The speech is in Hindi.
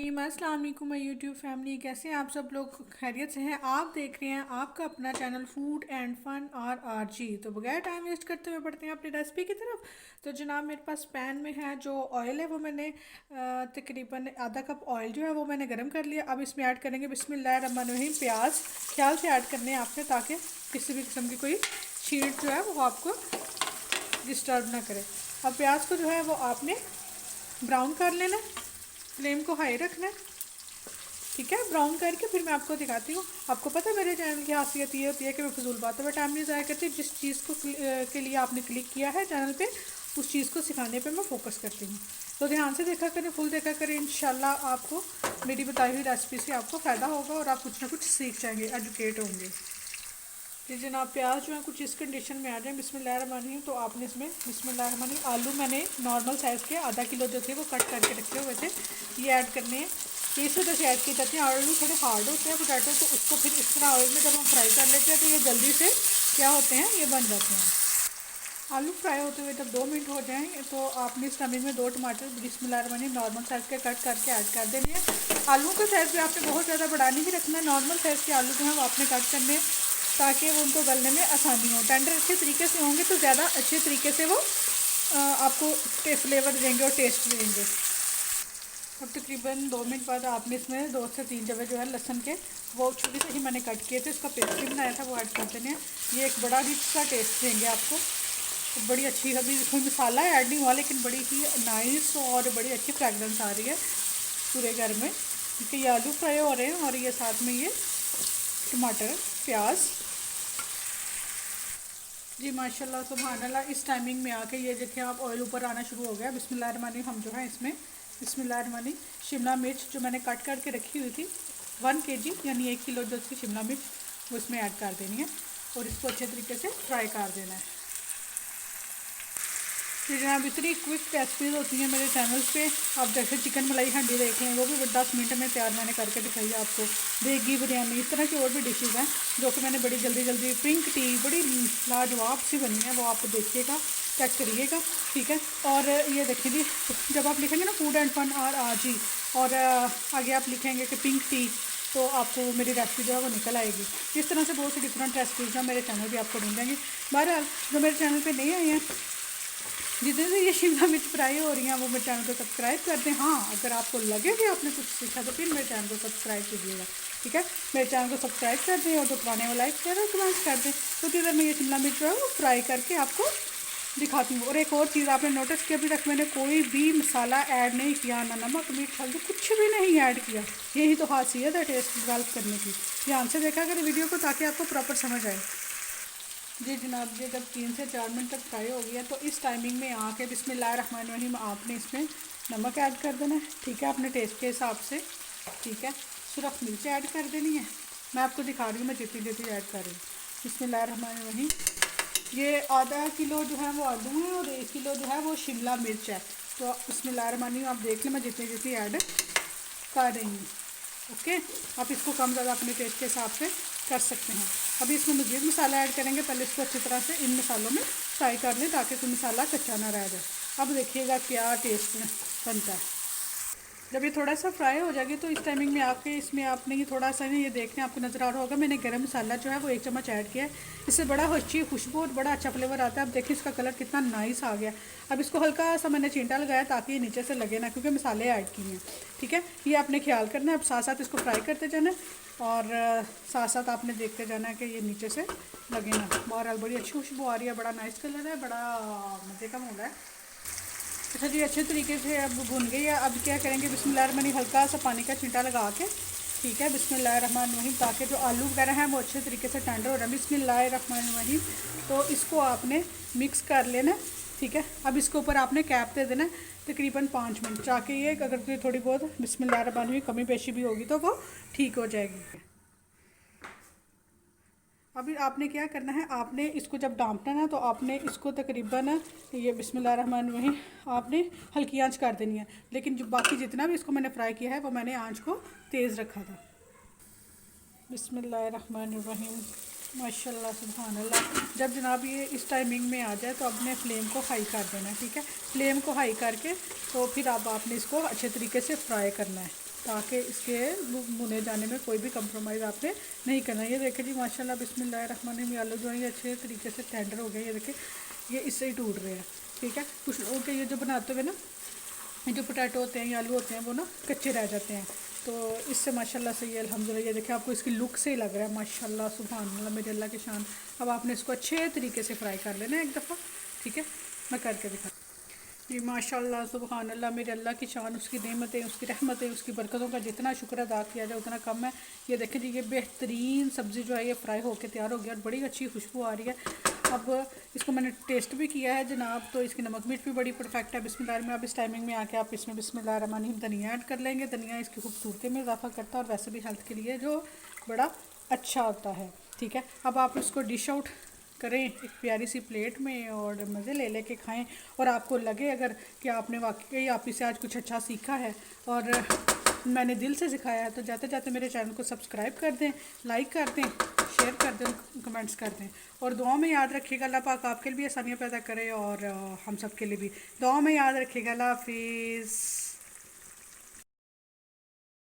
अस्सलाम वालेकुम माय यूट्यूब फैमिली, कैसे हैं आप सब लोग? खैरियत से हैं? आप देख रहे हैं आपका अपना channel food and fun RRG। तो बगैर टाइम वेस्ट करते हुए बढ़ते हैं अपनी रेसिपी की तरफ। तो जनाब मेरे पास पैन में है जो ऑयल है वो मैंने तकरीबन आधा कप ऑयल जो है वो मैंने गर्म कर लिया। अब इसमें ऐड करेंगे बिस्मिल्लाहिर्रहमानिर्रहीम प्याज। ख्याल से ऐड करने हैं आपने ताकि किसी भी किस्म की कोई शीट जो है वो आपको डिस्टर्ब ना करे। अब प्याज को जो है वो आपने ब्राउन कर लेना है, फ्लेम को हाई रखना है। ठीक है, ब्राउन करके फिर मैं आपको दिखाती हूँ। आपको पता है मेरे चैनल की खासियत ये होती है कि मैं फजूल बातों में टाइम नहीं ज़ाया करती। जिस चीज़ को के लिए आपने क्लिक किया है चैनल पे, उस चीज़ को सिखाने पे मैं फोकस करती हूँ। तो ध्यान से देखा करें, फुल देखा करें। इंशाल्लाह आपको मेरी बताई हुई रेसिपी से आपको फ़ायदा होगा और आप कुछ ना कुछ सीख जाएंगे, एजुकेट होंगे। जी जनाब, प्याज जो है कुछ इस कंडीशन में आ जाए बिस्मिल्लाहिर्रहमानिर्रहीम, तो आपने इसमें बिस्मिल्लाहिर्रहमानिर्रहीम आलू मैंने नॉर्मल साइज़ के आधा किलो जो थे वो कट करके रखे हुए थे, ये ऐड करने हैं। ये इस वजह से ऐड किए जाते हैं, आलू थोड़े हार्ड होते हैं पोटैटो, तो उसको फिर इस तरह ऑयल में जब हम फ्राई कर लेते हैं तो ये जल्दी से क्या होते हैं, ये बन जाते हैं। आलू फ्राई होते हुए जब 2 मिनट हो जाएँ तो आपने इस टाइमिंग में 2 टमाटर बिस्मिल्लाहिर्रहमानिर्रहीम नॉर्मल साइज़ के कट करके ऐड कर देने हैं। आलू का साइज़ भी आपने बहुत ज़्यादा बड़ा नहीं रखना है, नॉर्मल साइज़ के आलू जो हैं वो आपने कट करने हैं ताकि वो उनको गलने में आसानी हो। टेंडर अच्छे तरीके से होंगे तो ज़्यादा अच्छे तरीके से वो आपको फ्लेवर देंगे और टेस्ट देंगे। अब तकरीबन 2 मिनट बाद आपने इसमें 2 से 3 जगह जो है लहसुन के वो छुरी से ही मैंने कट किए थे, उसका पेस्ट भी बनाया था, वो ऐड कर देने हैं। ये एक बड़ा रिच सा टेस्ट देंगे आपको। तो बड़ी अच्छी, अभी कोई मसाला ऐड नहीं हुआ लेकिन बड़ी ही नाइस और बड़ी अच्छी फ्रेगरेंस आ रही है पूरे घर में, क्योंकि ये आलू फ्राई हो रहे हैं और ये साथ में ये टमाटर प्याज। जी माशाल्लाह सुभान अल्लाह। इस टाइमिंग में आके ये देखिए आप ऑयल ऊपर आना शुरू हो गया। बिस्मिल्लाहिर्रहमानिर्रहीम हम जो है इसमें बिस्मिल्लाहिर्रहमानिर्रहीम शिमला मिर्च जो मैंने कट करके रखी हुई थी 1 kg यानी 1 किलो जो थी शिमला मिर्च, वो इसमें ऐड कर देनी है और इसको अच्छे तरीके से फ्राई कर देना है। तो जनाब इतनी क्विक रेसिपीज़ होती हैं मेरे चैनल पे। आप जैसे चिकन मलाई हांडी देख लें, वो भी 10 मिनट में तैयार मैंने करके दिखाई है आपको। देगी बिरयानी, इस तरह की और भी डिशेज़ हैं जो कि मैंने बड़ी जल्दी जल्दी। पिंक टी बड़ी लाजवाब सी बनी है, वो आप देखिएगा, चेक करिएगा। ठीक है, और ये देखिए जी, जब आप लिखेंगे ना फूड एंड फन RRG और आगे आप लिखेंगे कि पिंक टी, तो आपको मेरी रेसिपी जो है वो निकल आएगी। इस तरह से बहुत सी डिफरेंट रेसिपीज़ हैं मेरे चैनल भी आपको मिल जाएंगी। बहरहाल जो मेरे चैनल पे नहीं आई हैं, जितने से ये शिमला मिर्च फ्राई हो रही हैं वो मेरे चैनल को सब्सक्राइब कर दें। हाँ, अगर आपको लगे कि आपने कुछ सीखा तो फिर मेरे चैनल को सब्सक्राइब कीजिएगा। ठीक है, मेरे चैनल को सब्सक्राइब कर दें और जो पुराने वो लाइक करें, कमेंट्स कर दें। तो इधर मैं ये शिमला मिर्च जो है वो फ्राई करके आपको दिखाती हूँ। और एक और चीज़ आपने नोटिस किया, अभी तक मैंने कोई भी मसाला ऐड नहीं किया, ना नमक मिर्च हल्दी कुछ भी नहीं ऐड किया। यही तो खासियत है टेस्ट डेवलप करने की। ध्यान से देखा करें वीडियो को ताकि आपको प्रॉपर समझ आए। जी जनाब, ये जब 3 से 4 मिनट तक फ्राई हो गया तो इस टाइमिंग में आके बिस्मिल्लाहिर्रहमानिर्रहीम आपने इसमें नमक ऐड कर देना है। ठीक है, अपने टेस्ट के हिसाब से। ठीक है, सुरख मिर्च ऐड कर देनी है। मैं आपको दिखा रही हूँ मैं जितनी जितनी ऐड कर रही हूँ। बिस्मिल्लाहिर्रहमानिर्रहीम, ये आधा किलो जो है वो आलू है और 1 किलो जो है वो शिमला मिर्च है। तो बिस्मिल्लाहिर्रहमानिर्रहीम आप देख लें मैं जितनी जितनी ऐड कर रही हूँ। ओके, आप इसको कम ज़्यादा अपने टेस्ट के हिसाब से कर सकते हैं। अभी इसमें मज़ीद मसाला ऐड करेंगे, पहले इसको अच्छी तरह से इन मसालों में फ्राई कर लें ताकि कोई मसाला कच्चा ना रह जाए। अब देखिएगा क्या टेस्ट बनता है। जब ये थोड़ा सा फ्राई हो जाएगी तो इस टाइमिंग में आपके इसमें आपने ये थोड़ा सा ये देखने आपको नज़र आ रहा होगा, मैंने गरम मसाला जो है वो 1 चम्मच ऐड किया है। इससे बड़ा अच्छी खुशबू और बड़ा अच्छा फ्लेवर आता है। अब देखिए इसका कलर कितना नाइस आ गया। अब इसको हल्का सा मैंने चींटा लगाया ताकि ये नीचे से लगे ना, क्योंकि मसाले ऐड किए हैं। ठीक है, ये आपने ख्याल करना है। अब साथ साथ इसको फ्राई करते जाना और साथ साथ आपने देखते जाना है कि ये नीचे से लगे ना। बहरहाल बड़ी अच्छी खुशबू आ रही है, बड़ा नाइस कलर है, बड़ा मज़े का हो रहा है। अच्छा जी, अच्छे तरीके से अब भुन गई है। अब क्या करेंगे, बिस्मिल्लाहिर्रहमानिर्रहीम हल्का सा पानी का छींटा लगा के, ठीक है, बिस्मिल्लाहिर्रहमानिर्रहीम, ताकि जो आलू वगैरह हैं वो अच्छे तरीके से टेंडर हो रहा है। बिस्मिल्लाहिर्रहमानिर्रहीम, तो इसको आपने मिक्स कर लेना। ठीक है, अब इसके ऊपर आपने कैप दे देना तकरीबन 5 मिनट, ताकि ये अगर कोई थोड़ी बहुत बिस्मिल्लाहिर्रहमानिर्रहीम कमी पेशी भी होगी तो वो ठीक हो जाएगी। अभी आपने क्या करना है, आपने इसको जब डांपना है तो आपने इसको तकरीबन ये बिस्मिल्लाहिर्रहमानिर्रहीम आपने हल्की आंच कर देनी है। लेकिन जो बाकी जितना भी इसको मैंने फ्राई किया है वो मैंने आंच को तेज़ रखा था। बिस्मिल्लाहिर्रहमानिर्रहीम, माशाल्लाह सुभान अल्लाह। जब जनाब ये इस टाइमिंग में आ जाए तो अपने फ्लेम को हाई कर देना है। ठीक है, फ्लेम को हाई करके तो फिर अब आपने इसको अच्छे तरीके से फ्राई करना है। ताकि इसके भुने जाने में कोई भी कंप्रोमाइज़ आपने नहीं करना। ये देखें जी माशाल्लाह बिस्मिल्लाहिर्रहमानिर्रहीम, आलू जो है ये अच्छे तरीके से टेंडर हो गए। ये देखें ये इससे ही टूट रहे हैं, ठीक है। कुछ लोगों के ये जो बनाते हुए ना, ये जो पोटैटो होते हैं या आलू होते हैं वो ना कच्चे रह जाते हैं, तो इससे माशाल्लाह से ये अल्हम्दुलिल्लाह ये देखिए आपको इसकी लुक से ही लग रहा है माशाल्लाह सुभान अल्लाह मेरे अल्लाह की शान। अब आपने इसको अच्छे तरीके से फ्राई कर लेना है एक दफ़ा, ठीक है। मैं करके दिखा जी माशाल्लाह सुभान अल्लाह मेरे अल्लाह की शान, उसकी नेमतें, उसकी रहमतें, उसकी बरकतों का जितना शुक्र अदा किया जाए उतना कम है। ये देखें जी ये बेहतरीन सब्ज़ी जो है ये फ्राई होकर तैयार हो गया और बड़ी अच्छी खुशबू आ रही है। अब इसको मैंने टेस्ट भी किया है जनाब, तो इसकी नमक मिर्च भी बड़ी परफेक्ट है। बिस्मिल्लाह में अब इस टाइमिंग में आके आप इसमें बिस्मिल्लाहिर्रहमानिर्रहीम धनिया ऐड कर लेंगे। धनिया इसकी खूबसूरती में इजाफा करता है और वैसे भी हेल्थ के लिए जो बड़ा अच्छा होता है, ठीक है। अब आप इसको डिश आउट करें एक प्यारी सी प्लेट में और मज़े ले लेके खाएं। और आपको लगे अगर कि आपने वाकई आप इसे आज कुछ अच्छा सीखा है और मैंने दिल से सिखाया है, तो जाते जाते मेरे चैनल को सब्सक्राइब कर दें, लाइक कर दें, शेयर कर दें, कमेंट्स कर दें। और दुआ में याद रखिएगा अल्लाह पाक आपके लिए भी आसानियाँ पैदा करे और हम सब के लिए भी दुआ में याद रखिएगा। अल्लाह हाफिज़।